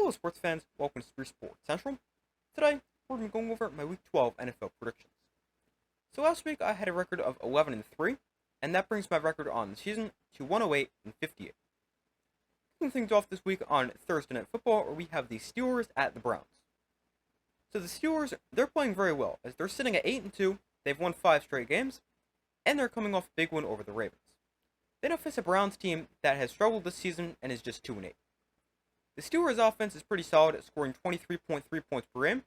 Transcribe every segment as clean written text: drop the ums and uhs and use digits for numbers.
Hello, sports fans. Welcome to Spree Sports Central. Today, we're going to be going over my Week 12 NFL predictions. So last week, I had a record of 11-3, and that brings my record on the season to 108-58. Kicking things off this week on Thursday Night Football, where we have the Steelers at the Browns. So the Steelers, they're playing very well, as they're sitting at 8-2. They've won 5 straight games, and they're coming off a big win over the Ravens. They now face a Browns team that has struggled this season and is just 2-8. The Steelers' offense is pretty solid at scoring 23.3 points per game,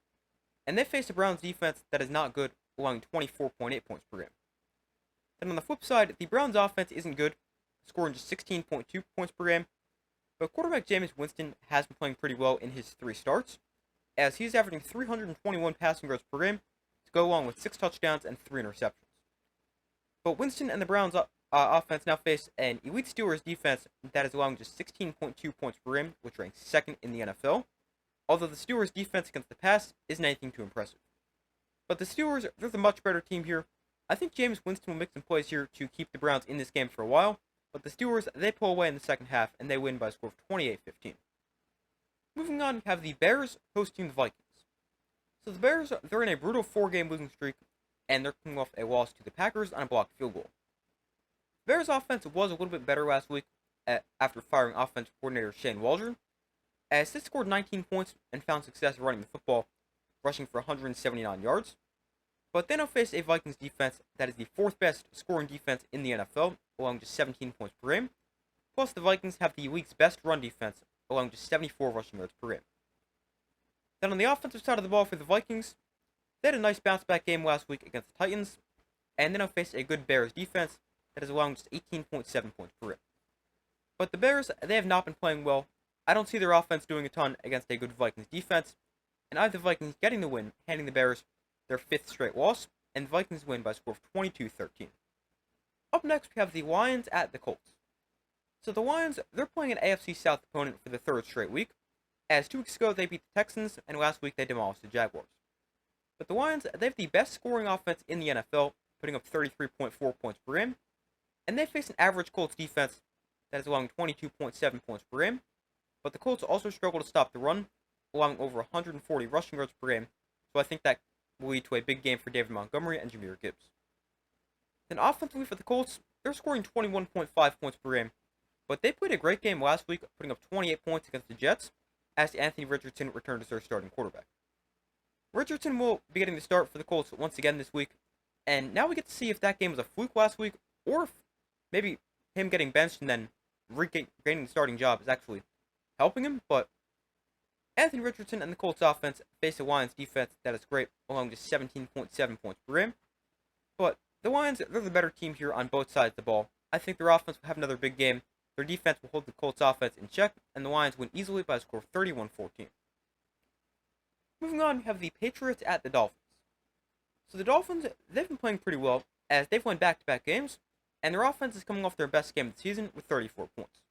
and they face a Browns defense that is not good, allowing 24.8 points per game. Then on the flip side, the Browns' offense isn't good, scoring just 16.2 points per game, but quarterback Jameis Winston has been playing pretty well in his 3 starts, as he's averaging 321 passing yards per game to go along with 6 touchdowns and 3 interceptions. But Winston and the Browns' offense now face an elite Steelers defense that is allowing just 16.2 points per game, which ranks second in the NFL, although the Steelers' defense against the pass isn't anything too impressive. But the Steelers, they're the much better team here. I think Jameis Winston will make some plays here to keep the Browns in this game for a while, but the Steelers, they pull away in the second half, and they win by a score of 28-15. Moving on, we have the Bears hosting the Vikings. So the Bears, they're in a brutal 4-game losing streak, and they're coming off a loss to the Packers on a blocked field goal. The Bears' offense was a little bit better last week after firing offensive coordinator Shane Waldron, as they scored 19 points and found success running the football, rushing for 179 yards. But they now face a Vikings defense that is the 4th best scoring defense in the NFL, allowing just 17 points per game. Plus, the Vikings have the league's best run defense, allowing just 74 rushing yards per game. Then on the offensive side of the ball for the Vikings, they had a nice bounce-back game last week against the Titans, and they now face a good Bears defense that is allowing just 18.7 points per game. But the Bears, they have not been playing well. I don't see their offense doing a ton against a good Vikings defense, and I have the Vikings getting the win, handing the Bears their 5th straight loss, and the Vikings win by a score of 22-13. Up next, we have the Lions at the Colts. So the Lions, they're playing an AFC South opponent for the 3rd straight week, as 2 weeks ago they beat the Texans, and last week they demolished the Jaguars. But the Lions, they have the best scoring offense in the NFL, putting up 33.4 points per game, and they face an average Colts defense that is allowing 22.7 points per game, but the Colts also struggle to stop the run, allowing over 140 rushing yards per game, so I think that will lead to a big game for David Montgomery and Jahmyr Gibbs. Then offensively for the Colts, they're scoring 21.5 points per game, but they played a great game last week, putting up 28 points against the Jets, as Anthony Richardson returned as their starting quarterback. Richardson will be getting the start for the Colts once again this week, and now we get to see if that game was a fluke last week, or if maybe him getting benched and then regaining the starting job is actually helping him. But Anthony Richardson and the Colts offense face a Lions defense that is great, along just 17.7 points per game. But the Lions, they're the better team here on both sides of the ball. I think their offense will have another big game. Their defense will hold the Colts offense in check, and the Lions win easily by a score of 31-14. Moving on, we have the Patriots at the Dolphins. So the Dolphins, they've been playing pretty well, as they've won back-to-back games, and their offense is coming off their best game of the season with 34 points.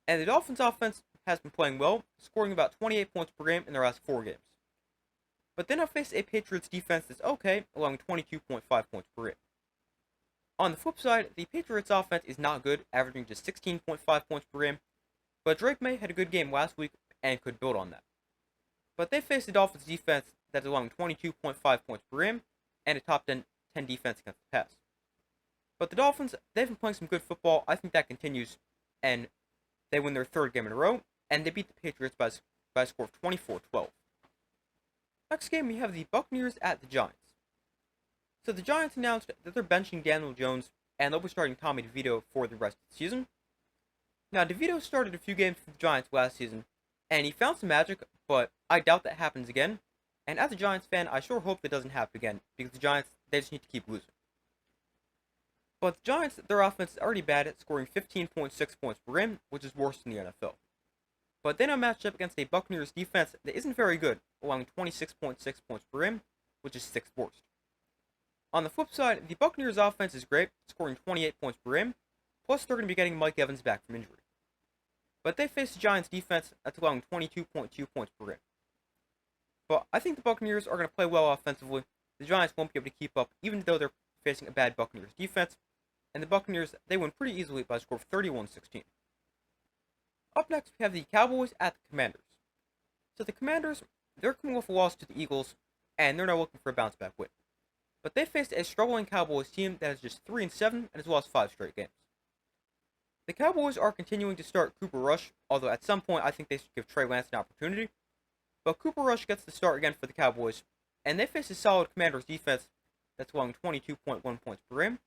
And the Dolphins' offense has been playing well, scoring about 28 points per game in their last 4 games. But then I face a Patriots defense that's okay, allowing 22.5 points per game. On the flip side, the Patriots' offense is not good, averaging just 16.5 points per game, but Drake May had a good game last week and could build on that. But they face the Dolphins' defense that's allowing 22.5 points per game and a top 10 defense against the pass. But the Dolphins, they've been playing some good football. I think that continues, and they win their 3rd game in a row, and they beat the Patriots by a score of 24-12. Next game, we have the Buccaneers at the Giants. So the Giants announced that they're benching Daniel Jones, and they'll be starting Tommy DeVito for the rest of the season. Now, DeVito started a few games for the Giants last season, and he found some magic, but I doubt that happens again. And as a Giants fan, I sure hope that doesn't happen again, because the Giants, they just need to keep losing. But the Giants, their offense is already bad at scoring 15.6 points per game, which is worse than the NFL. But they now matched up against a Buccaneers defense that isn't very good, allowing 26.6 points per game, which is 6th worst. On the flip side, the Buccaneers offense is great, scoring 28 points per game, plus they're going to be getting Mike Evans back from injury. But they face the Giants defense that's allowing 22.2 points per game. But I think the Buccaneers are going to play well offensively. The Giants won't be able to keep up, even though they're facing a bad Buccaneers defense, and the Buccaneers, they win pretty easily by a score of 31-16. Up next, we have the Cowboys at the Commanders. So the Commanders, they're coming off a loss to the Eagles, and they're now looking for a bounce back win. But they faced a struggling Cowboys team that is just 3-7 and has lost 5 straight games. The Cowboys are continuing to start Cooper Rush, although at some point I think they should give Trey Lance an opportunity. But Cooper Rush gets the start again for the Cowboys, and they face a solid Commanders defense that's allowing 22.1 points per game.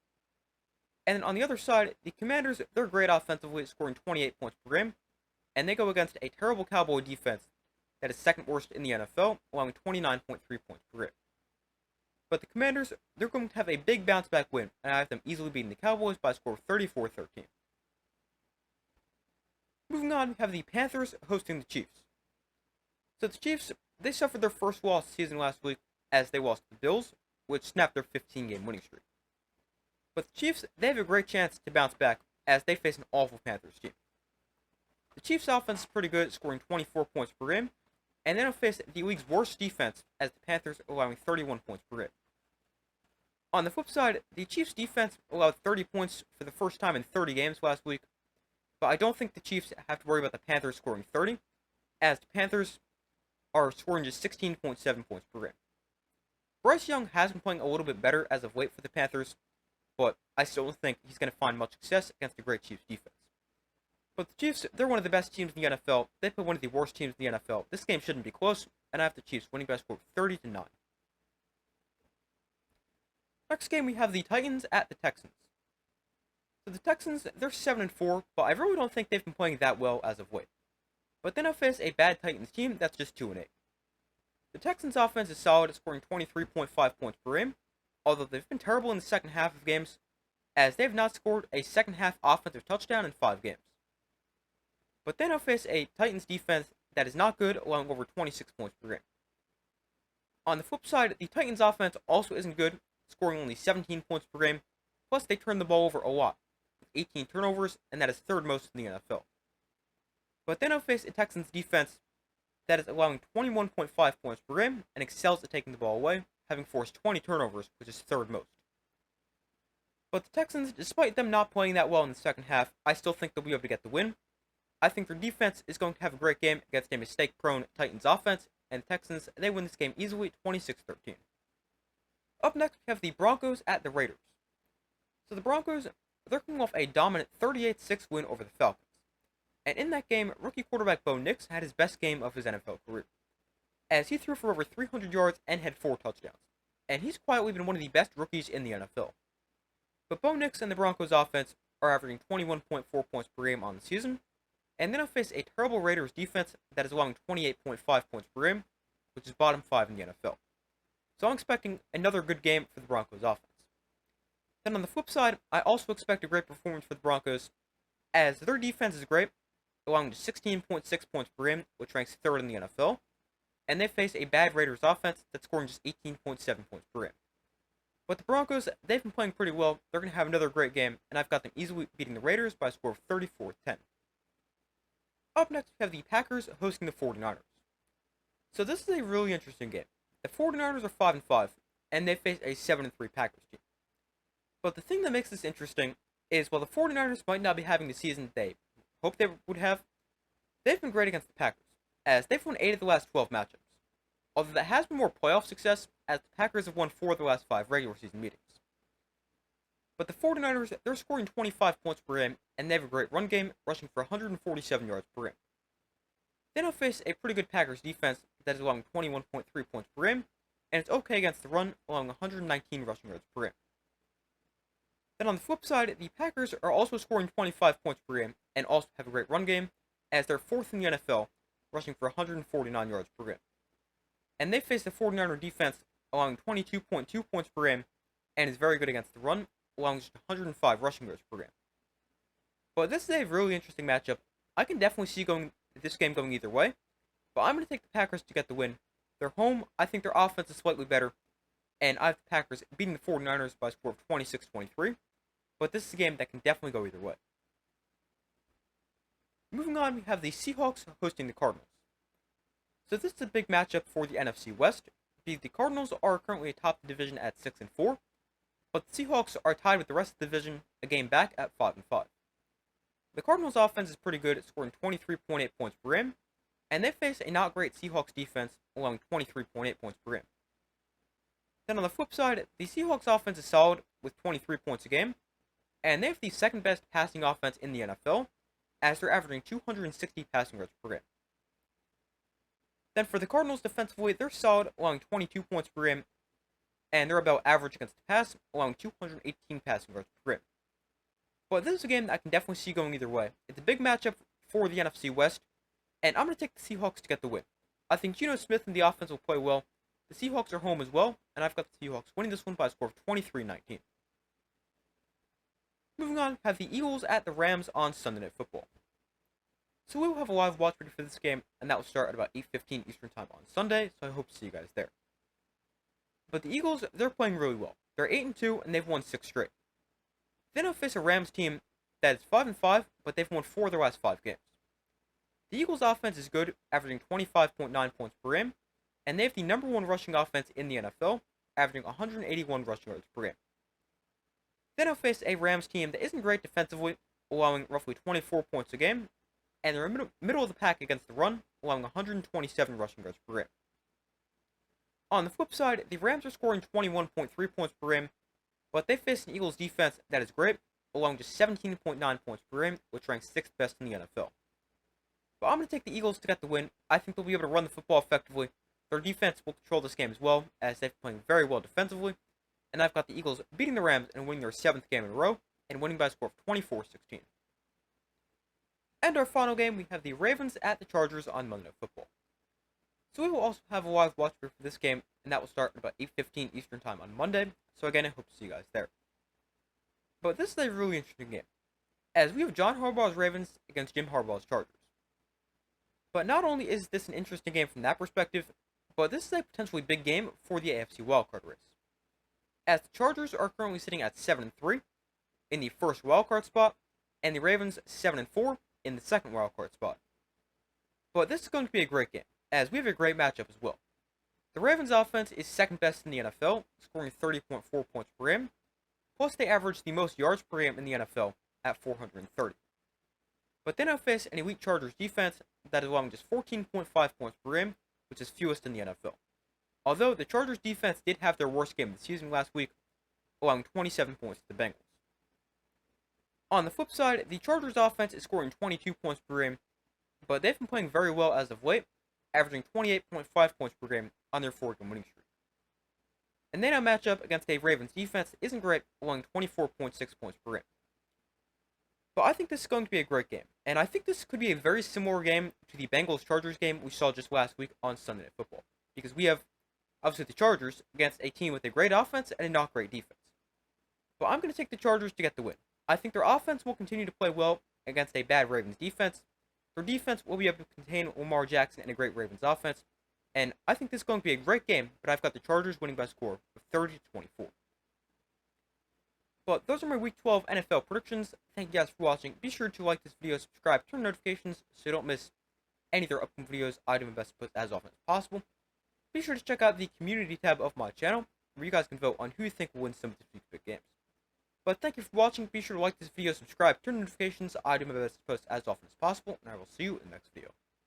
And then on the other side, the Commanders, they're great offensively, scoring 28 points per game, and they go against a terrible Cowboy defense that is second worst in the NFL, allowing 29.3 points per game. But the Commanders, they're going to have a big bounce back win, and I have them easily beating the Cowboys by a score of 34-13. Moving on, we have the Panthers hosting the Chiefs. So the Chiefs, they suffered their first loss of the season last week as they lost to the Bills, which snapped their 15-game winning streak. But the Chiefs, they have a great chance to bounce back as they face an awful Panthers team. The Chiefs' offense is pretty good, scoring 24 points per game, and then will face the league's worst defense as the Panthers allowing 31 points per game. On the flip side, the Chiefs' defense allowed 30 points for the first time in 30 games last week, but I don't think the Chiefs have to worry about the Panthers scoring 30, as the Panthers are scoring just 16.7 points per game. Bryce Young has been playing a little bit better as of late for the Panthers, but I still don't think he's going to find much success against the great Chiefs defense. But the Chiefs, they're one of the best teams in the NFL. They play one of the worst teams in the NFL. This game shouldn't be close, and I have the Chiefs winning by a score of 30-9. Next game, we have the Titans at the Texans. So the Texans, they're 7-4, but I really don't think they've been playing that well as of late. But then I'll face a bad Titans team that's just 2-8. The Texans' offense is solid, scoring 23.5 points per game, although they've been terrible in the second half of games, as they've not scored a second half offensive touchdown in 5 games. But then I'll face a Titans defense that is not good, allowing over 26 points per game. On the flip side, the Titans offense also isn't good, scoring only 17 points per game, plus they turn the ball over a lot, with 18 turnovers, and that is third most in the NFL. But then I'll face a Texans defense that is allowing 21.5 points per game and excels at taking the ball away, having forced 20 turnovers, which is third most. But the Texans, despite them not playing that well in the second half, I still think they'll be able to get the win. I think their defense is going to have a great game against a mistake-prone Titans offense, and the Texans, they win this game easily, 26-13. Up next, we have the Broncos at the Raiders. So the Broncos, they're coming off a dominant 38-6 win over the Falcons. And in that game, rookie quarterback Bo Nix had his best game of his NFL career, as he threw for over 300 yards and had 4 touchdowns. And he's quietly been one of the best rookies in the NFL. But Bo Nix and the Broncos offense are averaging 21.4 points per game on the season, and then I'll face a terrible Raiders defense that is allowing 28.5 points per game, which is bottom 5 in the NFL. So I'm expecting another good game for the Broncos offense. Then on the flip side, I also expect a great performance for the Broncos, as their defense is great, allowing to 16.6 points per game, which ranks third in the NFL, and they face a bad Raiders offense that's scoring just 18.7 points per game. But the Broncos, they've been playing pretty well. They're going to have another great game, and I've got them easily beating the Raiders by a score of 34-10. Up next, we have the Packers hosting the 49ers. So this is a really interesting game. The 49ers are 5-5, and they face a 7-3 Packers team. But the thing that makes this interesting is while the 49ers might not be having the season they hope they would have, they've been great against the Packers, as they've won 8 of the last 12 matchups. Although that has been more playoff success, as the Packers have won 4 of the last 5 regular season meetings. But the 49ers, they're scoring 25 points per game, and they have a great run game, rushing for 147 yards per game. Then they'll face a pretty good Packers defense that is allowing 21.3 points per game, and it's okay against the run, allowing 119 rushing yards per game. Then on the flip side, the Packers are also scoring 25 points per game, and also have a great run game, as they're 4th in the NFL, rushing for 149 yards per game. And they face the 49er defense, allowing 22.2 points per game, and is very good against the run, allowing just 105 rushing yards per game. But this is a really interesting matchup. I can definitely see this game going either way, but I'm going to take the Packers to get the win. They're home. I think their offense is slightly better, and I have the Packers beating the 49ers by a score of 26-23, but this is a game that can definitely go either way. Moving on, we have the Seahawks hosting the Cardinals. So this is a big matchup for the NFC West. The Cardinals are currently atop the division at 6-4, but the Seahawks are tied with the rest of the division a game back at 5-5. The Cardinals' offense is pretty good at scoring 23.8 points per game, and they face a not great Seahawks defense, allowing 23.8 points per game. Then on the flip side, the Seahawks offense is solid with 23 points a game, and they have the second best passing offense in the NFL, as they're averaging 260 passing yards per game. Then for the Cardinals defensively, they're solid, allowing 22 points per game, and they're about average against the pass, allowing 218 passing yards per game. But this is a game that I can definitely see going either way. It's a big matchup for the NFC West, and I'm going to take the Seahawks to get the win. I think Geno Smith and the offense will play well. The Seahawks are home as well, and I've got the Seahawks winning this one by a score of 23-19. Moving on, we have the Eagles at the Rams on Sunday Night Football. So we will have a live watch party for this game, and that will start at about 8:15 Eastern Time on Sunday, so I hope to see you guys there. But the Eagles, they're playing really well. They're 8-2, and they've won 6 straight. Then they'll face a Rams team that is 5-5, but they've won 4 of their last 5 games. The Eagles' offense is good, averaging 25.9 points per game, and they have the number 1 rushing offense in the NFL, averaging 181 rushing yards per game. Then they'll face a Rams team that isn't great defensively, allowing roughly 24 points a game, and they're middle of the pack against the run, allowing 127 rushing yards per game. On the flip side, the Rams are scoring 21.3 points per game, but they face an Eagles defense that is great, allowing just 17.9 points per game, which ranks 6th best in the NFL. But I'm going to take the Eagles to get the win. I think they'll be able to run the football effectively. Their defense will control this game as well, as they've been playing very well defensively, and I've got the Eagles beating the Rams and winning their 7th game in a row, and winning by a score of 24-16. And our final game, we have the Ravens at the Chargers on Monday Night Football. So we will also have a live watch for this game, and that will start at about 8:15 Eastern Time on Monday, so again, I hope to see you guys there. But this is a really interesting game, as we have John Harbaugh's Ravens against Jim Harbaugh's Chargers. But not only is this an interesting game from that perspective, but this is a potentially big game for the AFC wildcard race. As the Chargers are currently sitting at 7-3 in the first wildcard spot, and the Ravens 7-4 in the second wildcard spot. But this is going to be a great game, as we have a great matchup as well. The Ravens offense is second best in the NFL, scoring 30.4 points per game, plus they average the most yards per game in the NFL at 430. But then they'll face an elite Chargers defense that is allowing just 14.5 points per game, which is fewest in the NFL. Although the Chargers defense did have their worst game of the season last week, allowing 27 points to the Bengals. On the flip side, the Chargers offense is scoring 22 points per game, but they've been playing very well as of late, averaging 28.5 points per game on their 4-game winning streak. And then a matchup against a Ravens defense that isn't great, allowing 24.6 points per game. But I think this is going to be a great game, and I think this could be a very similar game to the Bengals-Chargers game we saw just last week on Sunday Night Football, because we have, obviously, the Chargers against a team with a great offense and a not great defense. But I'm going to take the Chargers to get the win. I think their offense will continue to play well against a bad Ravens defense. Their defense will be able to contain Lamar Jackson and a great Ravens offense. And I think this is going to be a great game, but I've got the Chargers winning by a score of 30-24. But those are my Week 12 NFL predictions. Thank you guys for watching. Be sure to like this video, subscribe, turn notifications so you don't miss any of their upcoming videos. I do my best to put as often as possible. Be sure to check out the community tab of my channel, where you guys can vote on who you think will win some of this week's big games. But thank you for watching. Be sure to like this video, subscribe, turn notifications. I do my best to post as often as possible, and I will see you in the next video.